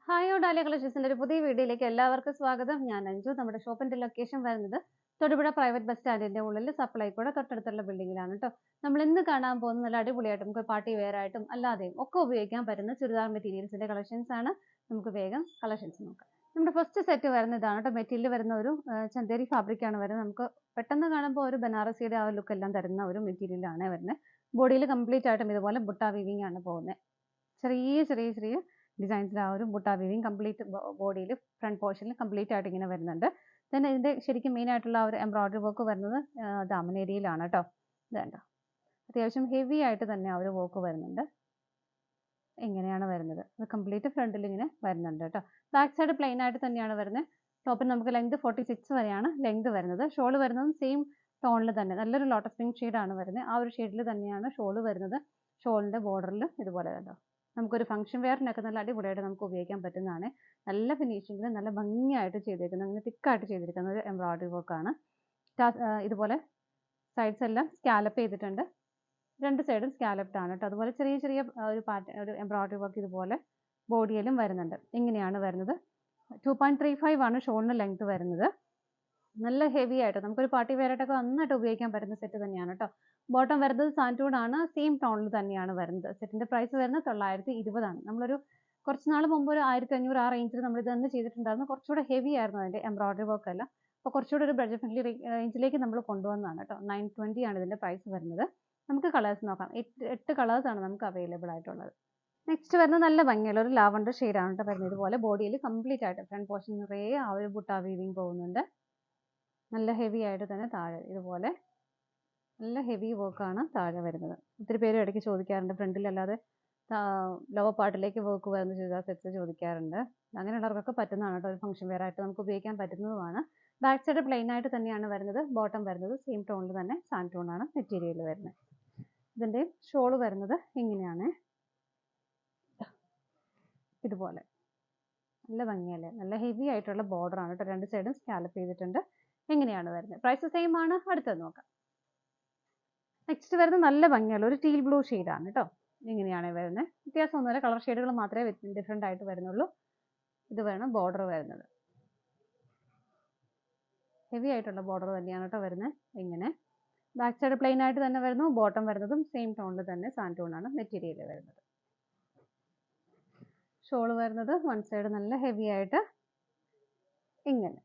Hi ഓഡാലിയ കളക്ഷൻസിന്റെ ഒരു പുതിയ വീഡിയോയിലേക്ക് എല്ലാവർക്കും സ്വാഗതം. ഞാൻ അഞ്ജു. നമ്മുടെ ഷോപ്പിന്റെ ലൊക്കേഷൻ വരുന്നത് തൊടുപുഴ പ്രൈവറ്റ് ബസ് സ്റ്റാൻഡിന്റെ ഉള്ളിൽ സപ്ലൈക്കോടെ തൊട്ടടുത്തുള്ള ബിൽഡിങ്ങിലാണ് കേട്ടോ. നമ്മൾ ഇന്ന് കാണാൻ പോകുന്ന നല്ല അടിപൊളിയായിട്ടും നമുക്ക് പാർട്ടി വെയർ ആയിട്ടും അല്ലാതെയും ഒക്കെ ഉപയോഗിക്കാൻ പറ്റുന്ന ചുരിദാർ മെറ്റീരിയൽസിന്റെ കളക്ഷൻസ് ആണ്. നമുക്ക് വേഗം കളക്ഷൻസ് നോക്കാം. നമ്മുടെ ഫസ്റ്റ് സെറ്റ് വരുന്ന ഇതാണ് കേട്ടോ. മെറ്റീരിയൽ വരുന്ന ഒരു ചന്തേരി ഫാബ്രിക് ആണ് വരുന്നത്. നമുക്ക് പെട്ടെന്ന് കാണുമ്പോൾ ഒരു ബനാറസിയുടെ ആ ലുക്ക് എല്ലാം തരുന്ന ഒരു മെറ്റീരിയൽ ആണ് വരുന്നത്. ബോഡിയിൽ കംപ്ലീറ്റ് ആയിട്ടും ഇതുപോലെ ബുട്ട വീവിംഗ് ആണ് പോകുന്നത്. ചെറിയ ചെറിയ ചെറിയ ഡിസൈൻസിൽ ആ ഒരു ബുട്ട വീവിങ് കംപ്ലീറ്റ് ബോഡിയിൽ ഫ്രണ്ട് പോർഷനിൽ കംപ്ലീറ്റ് ആയിട്ട് ഇങ്ങനെ വരുന്നുണ്ട്. then ഇതിന്റെ ശരിക്കും മെയിൻ ആയിട്ടുള്ള ആ ഒരു എംബ്രോയിഡറി വർക്ക് വരുന്നത് ദാമൻ ഏരിയയിലാണ് കേട്ടോ. ഇത് കണ്ടോ, അത്യാവശ്യം ഹെവി ആയിട്ട് തന്നെ ആ ഒരു വർക്ക് വരുന്നുണ്ട്. ഇങ്ങനെയാണ് വരുന്നത്. അത് കംപ്ലീറ്റ് ഫ്രണ്ടിൽ ഇങ്ങനെ വരുന്നുണ്ട് കേട്ടോ. ബാക്ക് സൈഡ് പ്ലെയിൻ ആയിട്ട് തന്നെയാണ് വരുന്നത്. ടോപ്പിൽ നമുക്ക് ലെങ്ത് 46 വരെയാണ് ലെങ്ത് വരുന്നത്. ഷോൾ വരുന്നതും സെയിം ടോണിൽ തന്നെ നല്ലൊരു ലോട്ടസ് പിങ്ക് ഷെയ്ഡാണ് വരുന്നത്. ആ ഒരു ഷെയ്ഡിൽ തന്നെയാണ് ഷോൾ വരുന്നത്. ഷോളിന്റെ ബോർഡറിൽ ഇതുപോലെ കണ്ടോ, നമുക്കൊരു ഫംഗ്ഷൻ വെയറിനൊക്കെ നല്ല അടിപൊളിയായിട്ട് നമുക്ക് ഉപയോഗിക്കാൻ പറ്റുന്നതാണ്. നല്ല ഫിനിഷിങ്ങിൽ നല്ല ഭംഗിയായിട്ട് ചെയ്തേക്കുന്നത്, അങ്ങനെ തിക്കായിട്ട് ചെയ്തിരിക്കുന്ന ഒരു എംബ്രോയിഡറി വർക്കാണ്. ഇതുപോലെ സൈഡ്സ് എല്ലാം സ്കാലപ്പ് ചെയ്തിട്ടുണ്ട്. രണ്ട് സൈഡും സ്കാലപ്ഡ് ആണ് കേട്ടോ. അതുപോലെ ചെറിയ ചെറിയ ഒരു എംബ്രോയിഡറി വർക്ക് ഇതുപോലെ ബോഡിയിലും വരുന്നുണ്ട്. ഇങ്ങനെയാണ് വരുന്നത്. 2.35 ആണ് ഷോളിന് ലെങ്ത് വരുന്നത്. നല്ല ഹെവി ആയിട്ട് നമുക്കൊരു പാർട്ടി വെയർ ആയിട്ടൊക്കെ നന്നായിട്ട് ഉപയോഗിക്കാൻ പറ്റുന്ന സെറ്റ് തന്നെയാണ് കേട്ടോ. ബോട്ടം വരുന്നത് സാൻറ്റൂൺ ആണ്. സെയിം ടോണിൽ തന്നെയാണ് വരുന്നത്. സെറ്റിന്റെ പ്രൈസ് വരുന്നത് 920 ആണ്. നമ്മളൊരു കുറച്ച് നാൾ മുമ്പ് ഒരു 1500 ആ റേഞ്ചിൽ നമ്മൾ ഇത് തന്നെ ചെയ്തിട്ടുണ്ടായിരുന്നു. കുറച്ചുകൂടെ ഹെവി ആയിരുന്നു അതിന്റെ എംബ്രോയിഡറി വർക്ക് എല്ലാം. അപ്പോൾ കുറച്ചുകൂടെ ഒരു ബഡ്ജറ്റ് ഫ്രണ്ട്ലി റേഞ്ചിലേക്ക് നമ്മൾ കൊണ്ടുവന്നതാണ് കേട്ടോ. 920 ആണ് ഇതിന്റെ പ്രൈസ് വരുന്നത്. നമുക്ക് കളേഴ്സ് നോക്കാം. 8 കളേഴ്സ് ആണ് നമുക്ക് അവൈലബിൾ ആയിട്ടുള്ളത്. നെക്സ്റ്റ് വരുന്നത് നല്ല ഭംഗിയുള്ള ഒരു ലാവണ്ടർ ഷെയ്ഡാണ് കേട്ടോ വരുന്നത്. ഇതുപോലെ ബോഡിയിൽ കംപ്ലീറ്റ് ആയിട്ട് ഫ്രണ്ട് പോർഷൻ നിറയെ ആ ഒരു ബുട്ട വീവിങ് പോകുന്നുണ്ട്. നല്ല ഹെവി ആയിട്ട് തന്നെ താഴെ ഇതുപോലെ നല്ല ഹെവി വർക്കാണ് താഴെ വരുന്നത്. ഒത്തിരി പേര് ഇടയ്ക്ക് ചോദിക്കാറുണ്ട്, ഫ്രണ്ടിൽ അല്ലാതെ ലോവർ പാർട്ടിലേക്ക് വർക്ക് വരുന്ന ചുരിദാർ സെറ്റ്സ് ചോദിക്കാറുണ്ട്. അങ്ങനെയുള്ളവർക്കൊക്കെ പറ്റുന്നതാണ് കേട്ടോ. ഒരു ഫംഗ്ഷൻ വെയർ ആയിട്ട് നമുക്ക് ഉപയോഗിക്കാൻ പറ്റുന്നതുമാണ്. ബാക്ക് സൈഡ് പ്ലെയിൻ ആയിട്ട് തന്നെയാണ് വരുന്നത്. ബോട്ടം വരുന്നത് സെയിം ടോണിൽ തന്നെ സാൻഡ് ടോണാണ് മെറ്റീരിയൽ വരുന്നത്. ഇതിന്റെ ഷോള് വരുന്നത് ഇങ്ങനെയാണ്, ഇതുപോലെ നല്ല ഭംഗിയല്ലേ, നല്ല ഹെവി ആയിട്ടുള്ള ബോർഡർ ആണ് കേട്ടോ. രണ്ട് സൈഡും സ്കാലപ്പ് ചെയ്തിട്ടുണ്ട്. എങ്ങനെയാണ് വരുന്നത്? പ്രൈസ് സെയിം ആണ്. അടുത്തത് നോക്കാം. നെക്സ്റ്റ് വരുന്നത് നല്ല ഭംഗിയുള്ള ഒരു ടീൽ ബ്ലൂ ആണ് കേട്ടോ. ഇങ്ങനെയാണ് വരുന്നത്. വ്യത്യാസമൊന്നുമില്ല, കളർ ഷെയ്ഡുകൾ മാത്രമേ ഡിഫറെൻ്റ് ആയിട്ട് വരുന്നുള്ളൂ. ഇത് വേണം ബോർഡർ വരുന്നത്. ഹെവി ആയിട്ടുള്ള ബോർഡർ തന്നെയാണ് കേട്ടോ വരുന്നത്. ഇങ്ങനെ ബാക്ക് സൈഡ് പ്ലെയിൻ ആയിട്ട് തന്നെ വരുന്നു. ബോട്ടം വരുന്നതും സെയിം ടോണിൽ തന്നെ സാൻഡ് ടോണാണ് മെറ്റീരിയൽ വരുന്നത്. ഷോള് വരുന്നത് വൺ സൈഡ് നല്ല ഹെവി ആയിട്ട് ഇങ്ങനെ.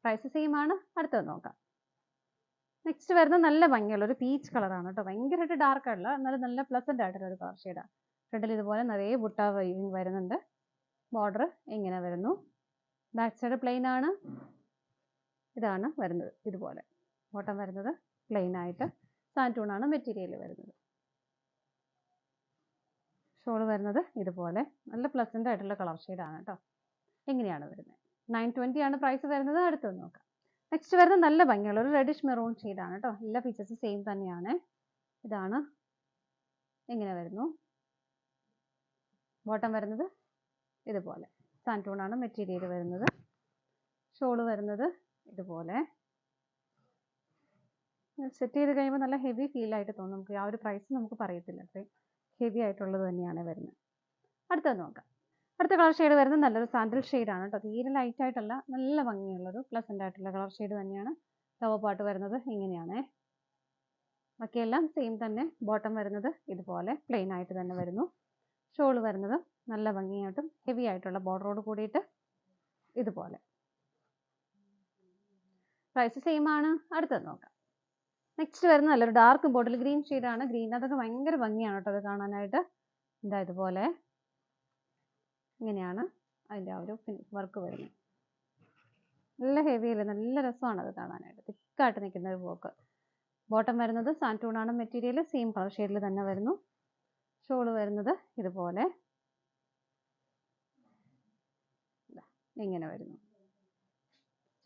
പ്രൈസ് സെയിം ആണ്. അടുത്തത് നോക്കാം. നെക്സ്റ്റ് വരുന്നത് നല്ല ഭംഗിയുള്ള ഒരു പീച്ച് കളറാണ് കേട്ടോ. ഭയങ്കരമായിട്ട് ഡാർക്ക് അല്ല, എന്നാലും നല്ല പ്ലസന്റ് ആയിട്ടുള്ള ഒരു കളർ ഷെയ്ഡാണ്. ഫ്രണ്ടിൽ ഇതുപോലെ നിറയെ ബുട്ട വീവിങ് വരുന്നുണ്ട്. ബോർഡർ ഇങ്ങനെ വരുന്നു. ബാക്ക് സൈഡ് പ്ലെയിൻ ആണ്. ഇതാണ് വരുന്നത്. ഇതുപോലെ ബോട്ടം വരുന്നത് പ്ലെയിൻ ആയിട്ട് സാൻറ്റൂൺ ആണ് മെറ്റീരിയൽ വരുന്നത്. ഷോള് വരുന്നത് ഇതുപോലെ നല്ല പ്ലസന്റ് ആയിട്ടുള്ള കളർ ഷെയ്ഡാണ് കേട്ടോ. എങ്ങനെയാണ് വരുന്നത്? 920 ആണ് പ്രൈസ് വരുന്നത്. അടുത്തത് നോക്കാം. നെക്സ്റ്റ് വരുന്നത് നല്ല ഭംഗിയുള്ള ഒരു റെഡിഷ് മെറൂൺ ഷെയ്ഡാണ് കേട്ടോ. എല്ലാ ഫീച്ചേഴ്സും സെയിം തന്നെയാണ്. ഇതാണ് ഇങ്ങനെ വരുന്നു. ബോട്ടം വരുന്നത് ഇതുപോലെ സാൻറ്റൂൺ ആണ് മെറ്റീരിയൽ വരുന്നത്. ഷോള് വരുന്നത് ഇതുപോലെ. സെറ്റ് ചെയ്ത് കഴിയുമ്പോൾ നല്ല ഹെവി ഫീൽ ആയിട്ട് തോന്നും. നമുക്ക് ആ ഒരു പ്രൈസ് നമുക്ക് പറയത്തില്ല, അത്രയും ഹെവി ആയിട്ടുള്ളത് തന്നെയാണ് വരുന്നത്. അടുത്തത് നോക്കാം. അടുത്ത കളർ ഷെയ്ഡ് വരുന്നത് നല്ലൊരു സാൻഡൽ ഷെയ്ഡാണ് കേട്ടോ. തീരെ ലൈറ്റ് ആയിട്ടല്ല, നല്ല ഭംഗിയുള്ളൊരു പ്ലസന്റ് ആയിട്ടുള്ള കളർ ഷെയ്ഡ് തന്നെയാണ്. ലോവർ പാർട്ട് വരുന്നത് ഇങ്ങനെയാണ്. ബാക്കിയെല്ലാം സെയിം തന്നെ. ബോട്ടം വരുന്നത് ഇതുപോലെ പ്ലെയിൻ ആയിട്ട് തന്നെ വരുന്നു. ഷോള് വരുന്നത് നല്ല ഭംഗിയായിട്ടും ഹെവി ആയിട്ടുള്ള ബോർഡറോട് കൂടിയിട്ട് ഇതുപോലെ. പ്രൈസ് സെയിം ആണ്. അടുത്തത് നോക്കാം. നെക്സ്റ്റ് വരുന്ന നല്ലൊരു ഡാർക്ക് ബോട്ടിൽ ഗ്രീൻ ഷെയ്ഡാണ്. ഗ്രീൻ അതൊക്കെ ഭയങ്കര ഭംഗിയാണ് കേട്ടോ അത് കാണാനായിട്ട്. എന്താ ഇതുപോലെ ഇങ്ങനെയാണ് അതിൻ്റെ ആ ഒരു വർക്ക് വരുന്നത്. നല്ല ഹെവി അല്ലേ, നല്ല രസമാണ് അത് കാണാനായിട്ട്. തിക്കായിട്ട് നിൽക്കുന്ന ഒരു വർക്ക്. ബോട്ടം വരുന്നത് സാൻറ്റൂൺ ആണ് മെറ്റീരിയൽ. സെയിം കളർ ഷെയ്ഡിൽ തന്നെ വരുന്നു. ഷോള് വരുന്നത് ഇതുപോലെ ഇങ്ങനെ വരുന്നു.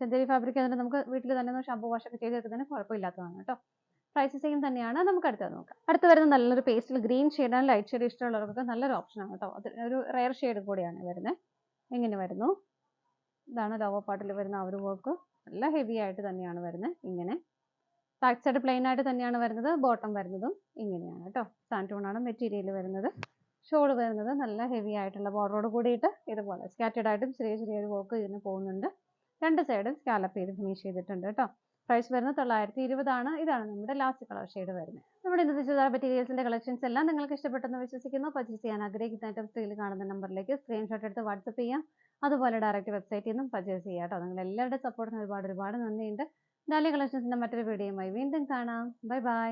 ചന്തേരി ഫാബ്രിക് എന്നിട്ട് നമുക്ക് വീട്ടിൽ തന്നെ ഷാമ്പൂ വാഷ് ഒക്കെ ചെയ്ത് വെക്കുന്നതിന് കുഴപ്പമില്ലാത്തതാണ് കേട്ടോ. പ്രൈസ് സെയിം തന്നെയാണ്. നമുക്ക് അടുത്തത് നോക്കാം. അടുത്ത് വരുന്നത് നല്ലൊരു പേസ്റ്റൽ ഗ്രീൻ ഷെയ്ഡാണ്. ലൈറ്റ് ഷെയ്ഡ് ഇഷ്ടമുള്ളവർക്കൊക്കെ നല്ലൊരു ഓപ്ഷനാണ് കേട്ടോ. അത് ഒരു റെയർ ഷെയ്ഡ് കൂടിയാണ് വരുന്നത്. എങ്ങനെ വരുന്നു? ഇതാണ് ലോവർ പാർട്ടിൽ വരുന്ന ആ ഒരു വർക്ക്. നല്ല ഹെവി ആയിട്ട് തന്നെയാണ് വരുന്നത്. ഇങ്ങനെ ബാക്ക് സൈഡ് പ്ലെയിൻ ആയിട്ട് തന്നെയാണ് വരുന്നത്. ബോട്ടം വരുന്നതും ഇങ്ങനെയാണ് കേട്ടോ. സാൻറ്റൂൺ ആണ് മെറ്റീരിയൽ വരുന്നത്. ഷോൾ വരുന്നത് നല്ല ഹെവി ആയിട്ടുള്ള ബോർഡറോട് കൂടിയിട്ട് ഇതുപോലെ സ്കാറ്റേഡ് ആയിട്ടും ചെറിയൊരു വർക്ക് ഇതിന് പോകുന്നുണ്ട്. രണ്ട് സൈഡും സ്കാലപ്പ് ചെയ്ത് ഫിനിഷ് ചെയ്തിട്ടുണ്ട് കേട്ടോ. പ്രൈസ് വരുന്നത് 920 ആണ്. ഇതാണ് നമ്മുടെ ലാസ്റ്റ് കളർ ഷെയ്ഡ് വരുന്നത്. നമ്മുടെ ഇന്നത്തെ ചുരിദാർ മെറ്റീരിയൽസിന്റെ കളക്ഷൻസ് എല്ലാം നിങ്ങൾക്ക് ഇഷ്ടപ്പെട്ടെന്ന് വിശ്വസിക്കുന്നു. പർച്ചേസ് ചെയ്യാൻ ആഗ്രഹിക്കുന്ന ഐറ്റം സ്ക്രീനിൽ കാണുന്ന നമ്പറിലേക്ക് സ്ക്രീൻഷോട്ട് എടുത്ത് വാട്സപ്പ് ചെയ്യാം. അതുപോലെ ഡയറക്റ്റ് വെബ്സൈറ്റിൽ നിന്നും പർച്ചേസ് ചെയ്യാം കേട്ടോ. നിങ്ങൾ എല്ലാവരുടെ സപ്പോർട്ടിന് ഒരുപാട് നന്ദിയുണ്ട്. ഡാലിയ കളക്ഷൻസിന്റെ മറ്റൊരു വീഡിയോയുമായി വീണ്ടും കാണാം. Bye bye.